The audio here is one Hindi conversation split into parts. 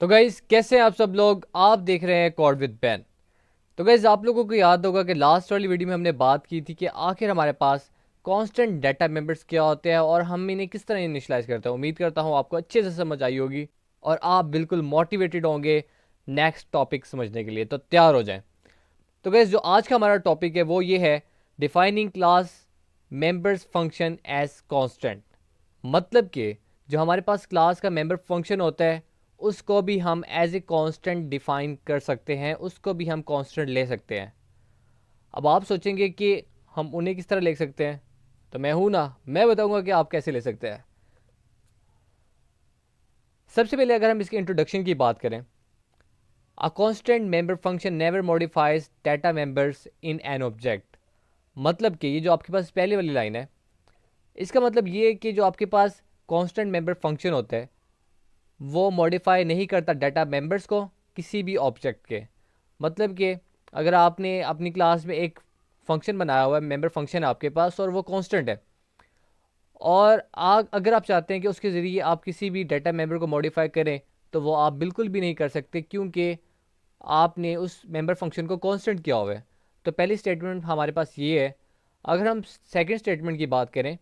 तो गाइज कैसे हैं आप सब लोग। आप देख रहे हैं कोड विद बैन। तो गाइज आप लोगों को याद होगा कि लास्ट वाली वीडियो में हमने बात की थी कि आखिर हमारे पास कांस्टेंट डाटा मेंबर्स क्या होते हैं और हम इन्हें किस तरह इनिशियलाइज करते हैं। उम्मीद करता हूँ आपको अच्छे से समझ आई होगी और आप बिल्कुल मोटिवेटेड होंगे नेक्स्ट टॉपिक समझने के लिए। तो तैयार हो जाएं। तो गाइज जो आज का हमारा टॉपिक है वो ये है defining class members function as constant. मतलब कि जो हमारे पास क्लास का मेंबर फंक्शन होता है उसको भी हम एज ए कांस्टेंट डिफाइन कर सकते हैं, उसको भी हम कांस्टेंट ले सकते हैं। अब आप सोचेंगे कि हम उन्हें किस तरह ले सकते हैं, तो मैं हूं ना, मैं बताऊंगा कि आप कैसे ले सकते हैं। सबसे पहले अगर हम इसके इंट्रोडक्शन की बात करें, a constant member function never modifies data members in an object. मतलब कि ये जो आपके पास पहले वाली लाइन है, इसका मतलब ये है कि जो आपके पास कांस्टेंट मेंबर फंक्शन होता है वो मॉडिफाई नहीं करता डाटा मेंबर्स को किसी भी ऑब्जेक्ट के। मतलब कि अगर आपने अपनी क्लास में एक फंक्शन बनाया हुआ है, मेंबर फंक्शन है आपके पास और वो कांस्टेंट है, और अगर आप चाहते हैं कि उसके ज़रिए आप किसी भी डाटा मेंबर को मॉडिफाई करें तो वो आप बिल्कुल भी नहीं कर सकते, क्योंकि आपने उस मेंबर फंक्शन को कांस्टेंट किया हुआ है। तो पहली स्टेटमेंट हमारे पास ये है। अगर हम सेकंड स्टेटमेंट की बात करें,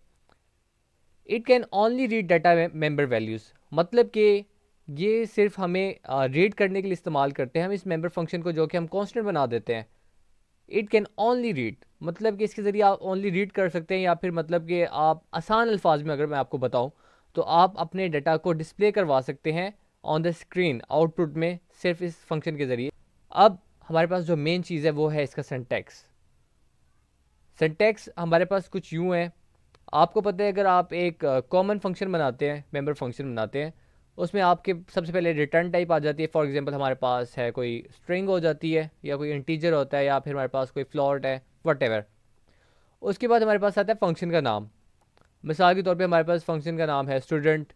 it can only read data member values. मतलब कि ये सिर्फ हमें रीड करने के लिए इस्तेमाल करते हैं हम इस मेंबर फंक्शन को, जो कि हम कांस्टेंट बना देते हैं। इट कैन ओनली रीड मतलब कि इसके ज़रिए आप ओनली रीड कर सकते हैं, या फिर मतलब कि आप आसान अल्फाज में अगर मैं आपको बताऊं तो आप अपने डाटा को डिस्प्ले करवा सकते हैं ऑन द स्क्रीन आउटपुट में सिर्फ इस फंक्शन के ज़रिए। अब हमारे पास जो मेन चीज़ है वो है इसका सिंटैक्स। सिंटैक्स हमारे पास कुछ यूँ है। आपको पता है, अगर आप एक कॉमन फंक्शन बनाते हैं, मेंबर फंक्शन बनाते हैं, उसमें आपके सबसे पहले रिटर्न टाइप आ जाती है। फॉर एग्जांपल हमारे पास है कोई स्ट्रिंग हो जाती है, या कोई इंटीजर होता है, या फिर हमारे पास कोई फ्लोट है, वट। उसके बाद हमारे पास आता है फंक्शन का नाम। मिसाल के तौर पे हमारे पास फंक्शन का नाम है स्टूडेंट।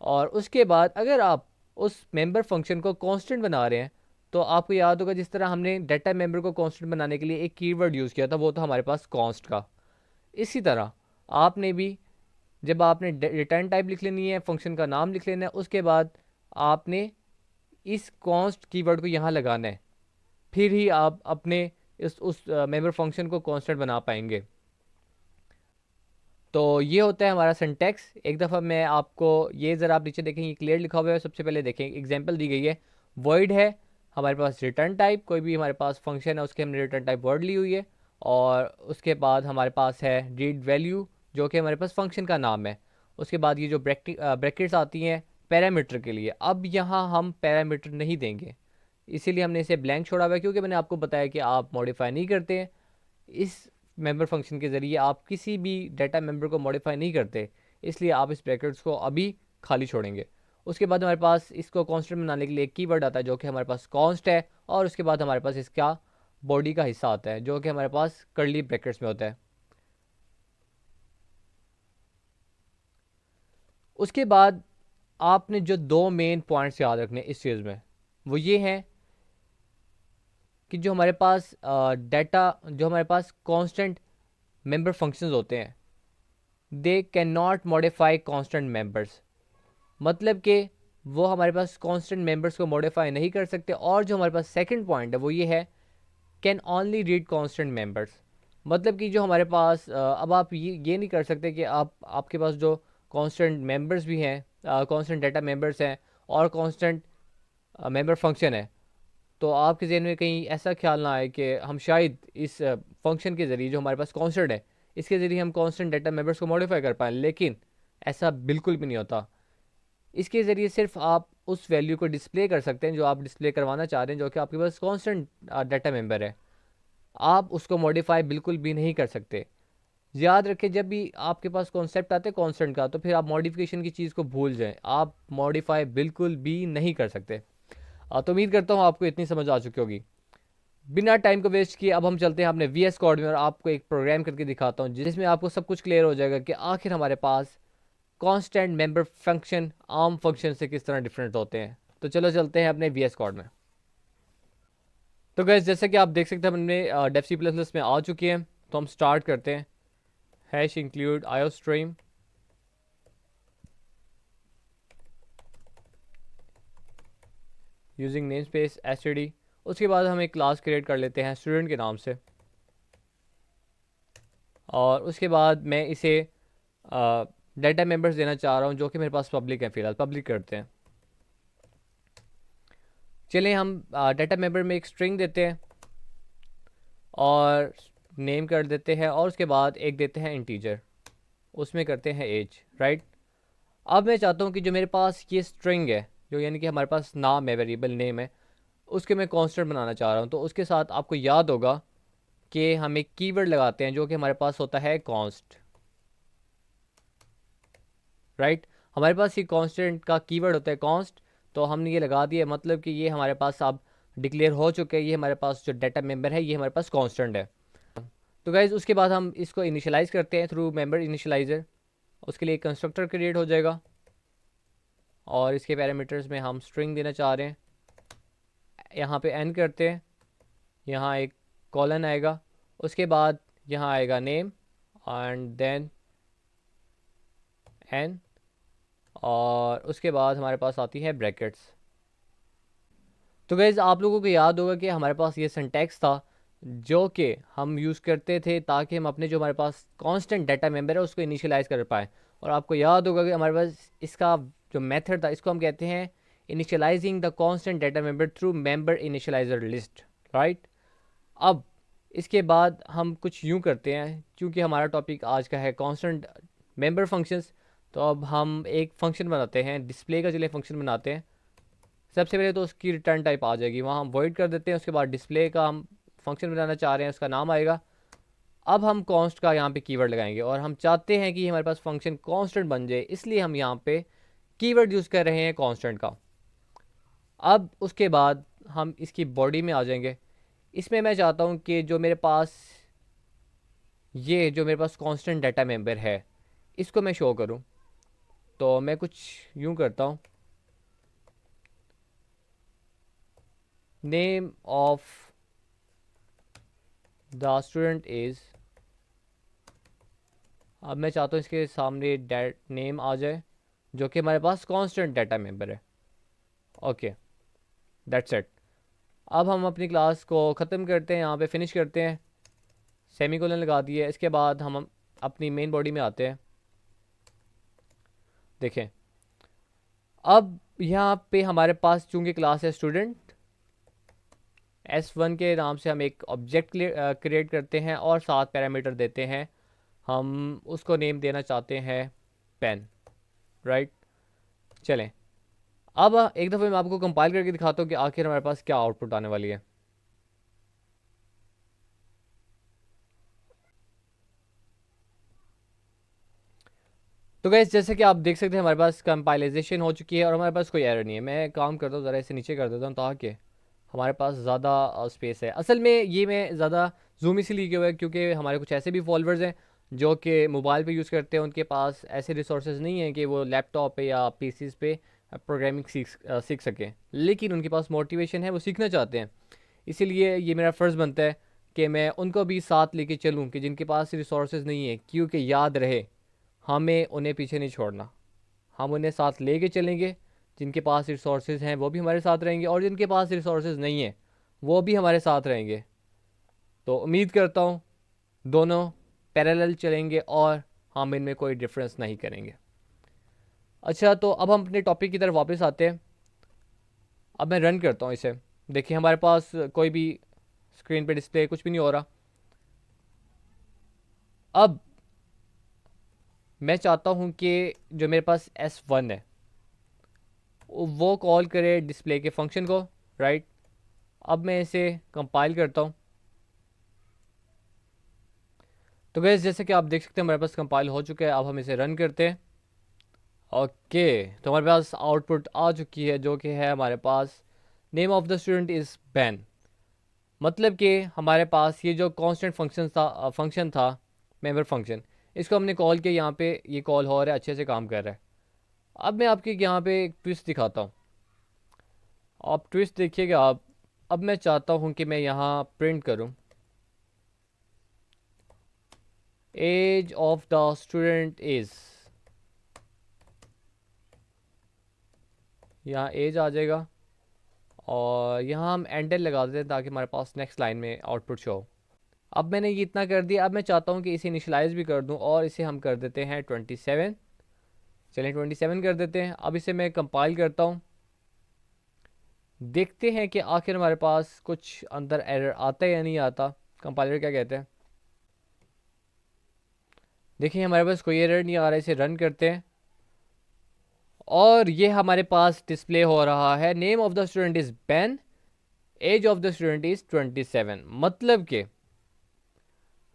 और उसके बाद अगर आप उस मेंबर फंक्शन को कांस्टेंट बना रहे हैं, तो आपको याद होगा जिस तरह हमने डाटा मेंबर को कांस्टेंट बनाने के लिए एक कीवर्ड यूज़ किया था, वो था हमारे पास कॉन्स्ट का। इसी तरह आपने भी, जब आपने रिटर्न टाइप लिख लेनी है, फंक्शन का नाम लिख लेना है, उसके बाद आपने इस कॉन्स्ट कीवर्ड को यहाँ लगाना है, फिर ही आप अपने इस उस मेंबर फंक्शन को कांस्टेंट बना पाएंगे। तो ये होता है हमारा सिंटैक्स। एक दफ़ा मैं आपको ये ज़रा आप नीचे देखें, ये क्लियर लिखा हुआ है। सबसे पहले देखें, एग्जांपल दी गई है। वर्ड है हमारे पास, रिटर्न टाइप कोई भी हमारे पास फंक्शन है उसके हमने रिटर्न टाइप वर्ड ली हुई है। और उसके बाद हमारे पास है रीड वैल्यू, जो कि हमारे पास फंक्शन का नाम है। उसके बाद ये जो ब्रैकेट्स आती हैं पैरामीटर के लिए, अब यहाँ हम पैरामीटर नहीं देंगे, इसीलिए हमने इसे ब्लैंक छोड़ा हुआ है, क्योंकि मैंने आपको बताया कि आप मॉडिफाई नहीं करते हैं इस मेंबर फंक्शन के ज़रिए, आप किसी भी डाटा मेंबर को मॉडिफाई नहीं करते, इसलिए आप इस ब्रैकेट्स को अभी खाली छोड़ेंगे। उसके बाद हमारे पास इसको कांस्टेंट बनाने के लिए एक कीवर्ड आता है, जो कि हमारे पास कॉन्स्ट है। और उसके बाद हमारे पास इसका बॉडी का हिस्सा आता है, जो कि हमारे पास कर्ली ब्रैकेट्स में होता है। उसके बाद आपने जो दो मेन पॉइंट्स याद रखने इस चीज़ में, वो ये हैं कि जो हमारे पास डाटा, जो हमारे पास कांस्टेंट मेंबर फंक्शंस होते हैं, they can not modify constant members. मतलब कि वो हमारे पास कांस्टेंट मेंबर्स को मॉडिफाई नहीं कर सकते। और जो हमारे पास सेकंड पॉइंट है वो ये है, can only read constant members. मतलब कि जो हमारे पास अब आप ये नहीं कर सकते कि आपके पास जो कांस्टेंट मेंबर्स भी हैं, कांस्टेंट डाटा मेंबर्स हैं, और कांस्टेंट मेंबर फंक्शन है, तो आपके जहन में कहीं ऐसा ख्याल ना आए कि हम शायद इस फंक्शन के ज़रिए जो हमारे पास कांस्टेंट है, इसके ज़रिए हम कांस्टेंट डाटा मेंबर्स को मॉडिफाई कर पाएँ। लेकिन ऐसा बिल्कुल भी नहीं होता। इसके ज़रिए सिर्फ आप उस वैल्यू को डिस्प्ले कर सकते हैं जो आप डिस्प्ले करवाना चाह रहे हैं, जो कि आपके पास कांस्टेंट डाटा मेंबर है। आप उसको मॉडिफाई बिल्कुल भी नहीं कर सकते। याद रखें, जब भी आपके पास कॉन्सेप्ट आता है कांस्टेंट का, तो फिर आप मॉडिफिकेशन की चीज़ को भूल जाएं, आप मॉडिफाई बिल्कुल भी नहीं कर सकते। तो उम्मीद करता हूँ आपको इतनी समझ आ चुकी होगी। बिना टाइम को वेस्ट किए अब हम चलते हैं अपने वी एस कोड में, और आपको एक प्रोग्राम करके दिखाता हूँ जिसमें आपको सब कुछ क्लियर हो जाएगा कि आखिर हमारे पास कांस्टेंट मेंबर फंक्शन आम फंक्शन से किस तरह डिफरेंट होते हैं। तो चलो चलते हैं अपने वी एस कोड में। तो गैस जैसे कि आप देख सकते हैं, हमने डेफ सी प्लस प्लस में आ चुके हैं। तो हम स्टार्ट करते हैं। हैश इंक्लूड आयो stream. Using name space STD. उसके बाद हम एक क्लास क्रिएट कर लेते हैं स्टूडेंट के नाम से, और उसके बाद मैं इसे डाटा मेंबर्स देना चाह रहा हूँ जो कि मेरे पास पब्लिक है, फ़िलहाल पब्लिक करते हैं। चलिए हम डाटा मेंबर में एक स्ट्रिंग देते हैं और नेम कर देते हैं, और उसके बाद एक देते हैं इंटीजर, उसमें करते हैं एज, राइट। अब मैं चाहता हूँ कि जो मेरे पास ये स्ट्रिंग है, जो यानी कि हमारे पास नाम है, वेरिएबल नेम है, उसके मैं कांस्टेंट बनाना चाह रहा हूँ। तो उसके साथ आपको याद होगा कि हम एक कीवर्ड लगाते हैं जो कि हमारे पास होता है कॉन्स्ट, राइट। हमारे पास ये कांस्टेंट का कीवर्ड होता है कॉन्स्ट, तो हमने ये लगा दिया, मतलब कि ये हमारे पास अब डिक्लेयर हो चुके हैं, ये हमारे पास जो डाटा मेंबर है ये हमारे पास कांस्टेंट है। तो गाइज उसके बाद हम इसको इनिशियलाइज़ करते हैं थ्रू मेंबर इनिशियलाइज़र। उसके लिए कंस्ट्रक्टर क्रिएट हो जाएगा और इसके पैरामीटर्स में हम स्ट्रिंग देना चाह रहे हैं। यहाँ पे एन करते हैं, यहाँ एक कॉलन आएगा, उसके बाद यहाँ आएगा नेम एंड देन एन, और उसके बाद हमारे पास आती है ब्रैकेट्स। तो गाइज़ आप लोगों को याद होगा कि हमारे पास ये सिंटैक्स था जो कि हम यूज़ करते थे ताकि हम अपने जो हमारे पास कांस्टेंट डाटा मेंबर है उसको इनिशियलाइज़ कर पाएँ। और आपको याद होगा कि हमारे पास इसका जो मेथड था इसको हम कहते हैं initialising the constant data member through member initialiser list, right. अब इसके बाद हम कुछ यूँ करते हैं, क्योंकि हमारा टॉपिक आज का है कांस्टेंट मेंबर फंक्शंस, तो अब हम एक फ़ंक्शन बनाते हैं, डिस्प्ले का चलिए फ़ंक्शन बनाते हैं। सबसे पहले तो उसकी रिटर्न टाइप आ जाएगी, वहाँ हम वॉइड कर देते हैं। उसके बाद डिस्प्ले का हम फंक्शन बनाना चाह रहे हैं, उसका नाम आएगा। अब हम कॉन्स्ट का यहाँ पे कीवर्ड लगाएंगे, और हम चाहते हैं कि हमारे पास फंक्शन कांस्टेंट बन जाए, इसलिए हम यहाँ पे कीवर्ड यूज़ कर रहे हैं कांस्टेंट का। अब उसके बाद हम इसकी बॉडी में आ जाएंगे। इसमें मैं चाहता हूँ कि जो मेरे पास कांस्टेंट डाटा मेंबर है इसको मैं शो करूँ। तो मैं कुछ यूँ करता हूँ, name of the student is, अब मैं चाहता हूँ इसके सामने नेम आ जाए जो कि हमारे पास कांस्टेंट डाटा मेंबर है। Okay, that's it. अब हम अपनी क्लास को ख़त्म करते हैं, यहाँ पे फिनिश करते हैं, सेमीकोलन लगा दिए। इसके बाद हम अपनी मेन बॉडी में आते हैं। देखें अब यहाँ पे हमारे पास चूँकि क्लास है स्टूडेंट, S1 के नाम से हम एक ऑब्जेक्ट क्रिएट करते हैं और 7 पैरामीटर देते हैं। हम उसको नेम देना चाहते हैं पेन, राइट। चलें अब एक दफ़े मैं आपको कंपाइल करके दिखाता हूँ कि आखिर हमारे पास क्या आउटपुट आने वाली है। तो गैस जैसे कि आप देख सकते हैं हमारे पास कंपाइलाइजेशन हो चुकी है और हमारे पास कोई एरर नहीं है। मैं काम करता हूँ, ज़रा इसे नीचे कर देता हूँ ताकि हमारे पास ज़्यादा स्पेस है। असल में ये मैं ज़्यादा जूम इसीलिए किया हुआ है क्योंकि हमारे कुछ ऐसे भी फॉलोअर्स हैं जो कि मोबाइल पे यूज़ करते हैं, उनके पास ऐसे रिसोर्सेज नहीं हैं कि वो लैपटॉप पे या पीसीज पे प्रोग्रामिंग सीख सकें, लेकिन उनके पास मोटिवेशन है, वो सीखना चाहते हैं। इसीलिए ये मेरा फ़र्ज़ बनता है कि मैं उनको भी साथ लेके चलूँ कि जिनके पास रिसोर्सेज नहीं है, क्योंकि याद रहे हमें उन्हें पीछे नहीं छोड़ना, हम उन्हें साथ लेके चलेंगे। जिनके पास रिसोर्सेज हैं वो भी हमारे साथ रहेंगे और जिनके पास रिसोर्सेज नहीं हैं वो भी हमारे साथ रहेंगे। तो उम्मीद करता हूँ दोनों पैरेलल चलेंगे और हम इनमें कोई डिफरेंस नहीं करेंगे। अच्छा, तो अब हम अपने टॉपिक की तरफ वापस आते हैं। अब मैं रन करता हूँ इसे। देखिए हमारे पास कोई भी स्क्रीन पे डिस्प्ले कुछ भी नहीं हो रहा। अब मैं चाहता हूँ कि जो मेरे पास S1 है वो कॉल करे डिस्प्ले के फंक्शन को, राइट। अब मैं इसे कंपाइल करता हूँ। तो गैस जैसे कि आप देख सकते हैं हमारे पास कंपाइल हो चुका है। अब हम इसे रन करते हैं। ओके, तो हमारे पास आउटपुट आ चुकी है जो कि है हमारे पास name of the student is Ben. मतलब कि हमारे पास ये जो कांस्टेंट फंक्शन था मेंबर फंक्शन, इसको हमने कॉल किया, यहाँ पे ये कॉल हो रहा है, अच्छे से काम कर रहा है। अब मैं आपके यहाँ पे एक ट्विस्ट दिखाता हूँ, आप ट्विस्ट देखिएगा आप। अब मैं चाहता हूँ कि मैं यहाँ प्रिंट करूँ age of the student is, यहाँ एज आ जाएगा और यहाँ हम एंटर लगा देते हैं ताकि हमारे पास नेक्स्ट लाइन में आउटपुट शो। अब मैंने ये इतना कर दिया। अब मैं चाहता हूँ कि इसे इनिशलाइज भी कर दूँ और इसे हम कर देते हैं 27। चलिए 27 कर देते हैं। अब इसे मैं कंपाइल करता हूँ, देखते हैं कि आखिर हमारे पास कुछ अंदर एरर आता है या नहीं आता। कंपाइलर क्या कहते हैं, देखिए हमारे पास कोई एरर नहीं आ रहा है। इसे रन करते हैं और ये हमारे पास डिस्प्ले हो रहा है, name of the student is Ben, age of the student is 27।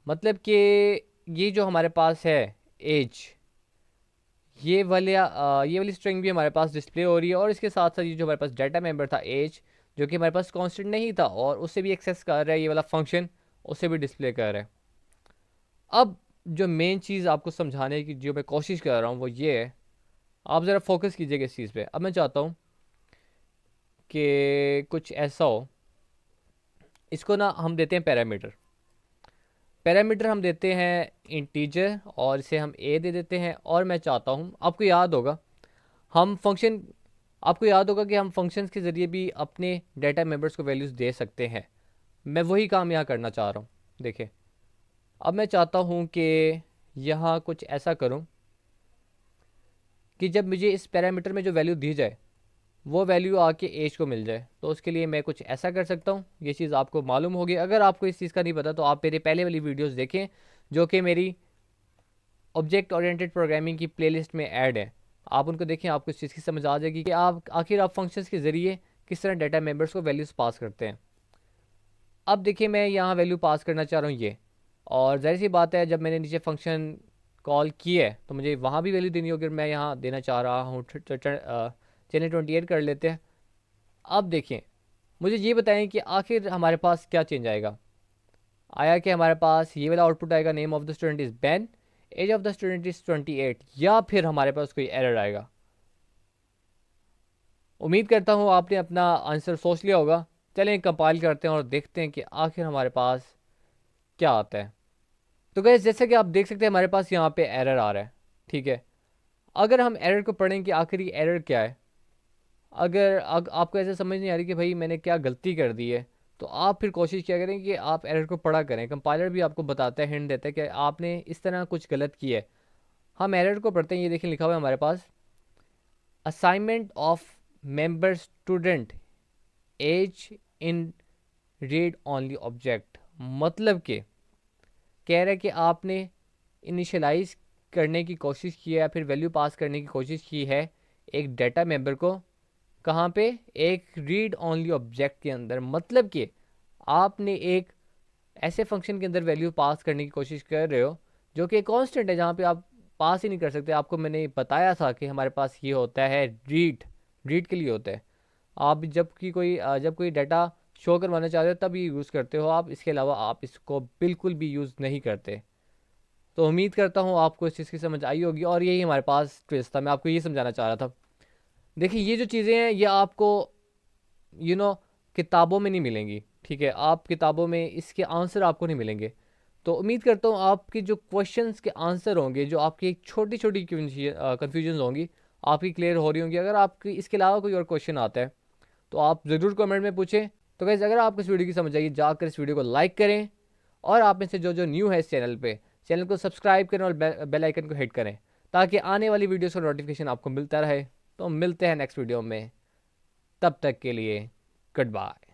मतलब कि ये जो हमारे पास है एज, ये वाली स्ट्रिंग भी हमारे पास डिस्प्ले हो रही है और इसके साथ साथ ये जो हमारे पास डाटा मेंबर था एज, जो कि हमारे पास कांस्टेंट नहीं था और उससे भी एक्सेस कर रहा है, ये वाला फंक्शन उससे भी डिस्प्ले कर रहा है। अब जो मेन चीज़ आपको समझाने की जो मैं कोशिश कर रहा हूँ वो ये है, आप ज़रा फोकस कीजिएगा इस चीज़ पे। अब मैं चाहता हूँ कि कुछ ऐसा हो, इसको ना हम देते हैं पैरामीटर। पैरामीटर हम देते हैं इंटीजर और इसे हम ए दे देते हैं। और मैं चाहता हूँ, आपको याद होगा हम फंक्शन आपको याद होगा कि हम फंक्शंस के ज़रिए भी अपने डाटा मेंबर्स को वैल्यूज़ दे सकते हैं। मैं वही काम यहाँ करना चाह रहा हूँ। देखिए अब मैं चाहता हूँ कि यहाँ कुछ ऐसा करूँ कि जब मुझे इस पैरामीटर में जो वैल्यू दी जाए वो वैल्यू आके एज को मिल जाए। तो उसके लिए मैं कुछ ऐसा कर सकता हूँ। ये चीज़ आपको मालूम होगी। अगर आपको इस चीज़ का नहीं पता तो आप मेरे पहले वाली वीडियोस देखें जो कि मेरी ऑब्जेक्ट ओरिएंटेड प्रोग्रामिंग की प्लेलिस्ट में ऐड है। आप उनको देखें, आपको इस चीज़ की समझ आ जाएगी कि आप फंक्शंस के ज़रिए किस तरह डाटा मेंबर्स को वैल्यूज़ पास करते हैं। अब देखिए मैं यहाँ वैल्यू पास करना चाह रहा हूँ ये, और ज़ाहिर सी बात है जब मैंने नीचे फंक्शन कॉल की है तो मुझे वहाँ भी वैल्यू देनी होगी। मैं यहाँ देना चाह रहा हूँ, चलिए 28 कर लेते हैं। अब देखें मुझे ये बताएं कि आखिर हमारे पास क्या चेंज आया कि हमारे पास ये वाला आउटपुट आएगा, name of the student is Ben, age of the student is 28, या फिर हमारे पास कोई एरर आएगा। उम्मीद करता हूँ आपने अपना आंसर सोच लिया होगा। चलें कंपाइल करते हैं और देखते हैं कि आखिर हमारे पास क्या आता है। तो गैस जैसे कि आप देख सकते हैं हमारे पास यहाँ पे एरर आ रहा है। ठीक है, अगर हम एरर को पढ़ें कि आखिर ये एरर क्या है, अगर आपको ऐसे समझ नहीं आ रही कि भाई मैंने क्या गलती कर दी है, तो आप फिर कोशिश क्या करें कि आप एरर को पढ़ा करें। कंपाइलर भी आपको बताता है, हिंट देता है कि आपने इस तरह कुछ गलत किया है। हम एरर को पढ़ते हैं। ये देखें लिखा हुआ है हमारे पास, assignment of member student as in read only object. मतलब कि कह रहा है कि आपने इनिशियलाइज करने की कोशिश की है या फिर वैल्यू पास करने की कोशिश की है एक डाटा मेंबर को, कहाँ पे, एक रीड ओनली ऑब्जेक्ट के अंदर। मतलब कि आपने एक ऐसे फंक्शन के अंदर वैल्यू पास करने की कोशिश कर रहे हो जो कि कांस्टेंट है, जहाँ पे आप पास ही नहीं कर सकते। आपको मैंने बताया था कि हमारे पास ये होता है रीड के लिए होता है। आप जब कोई डाटा शो करवाना चाहते हो तब ये यूज़ करते हो आप, इसके अलावा आप इसको बिल्कुल भी यूज़ नहीं करते। तो उम्मीद करता हूँ आपको इस चीज़ की समझ आई होगी और यही हमारे पास ट्विस्ट था। मैं आपको ये समझाना चाह रहा था। देखिए ये जो चीज़ें हैं ये आपको यू नो किताबों में नहीं मिलेंगी। ठीक है, आप किताबों में इसके आंसर आपको नहीं मिलेंगे। तो उम्मीद करता हूँ आपके जो क्वेश्चंस के आंसर होंगे, जो आपकी एक छोटी छोटी कन्फ्यूजन होंगी, आपकी क्लियर हो रही होंगी। अगर आपकी इसके अलावा कोई और क्वेश्चन आता है तो आप ज़रूर कमेंट में पूछें। तो गाइस अगर आपको इस वीडियो की समझ आई, जाकर इस वीडियो को लाइक करें और आप में से जो जो न्यू है इस चैनल पे, चैनल को सब्सक्राइब करें और बेल आइकन को हिट करें ताकि आने वाली वीडियोस का नोटिफिकेशन आपको मिलता रहे। तो मिलते हैं नेक्स्ट वीडियो में, तब तक के लिए गुड बाय।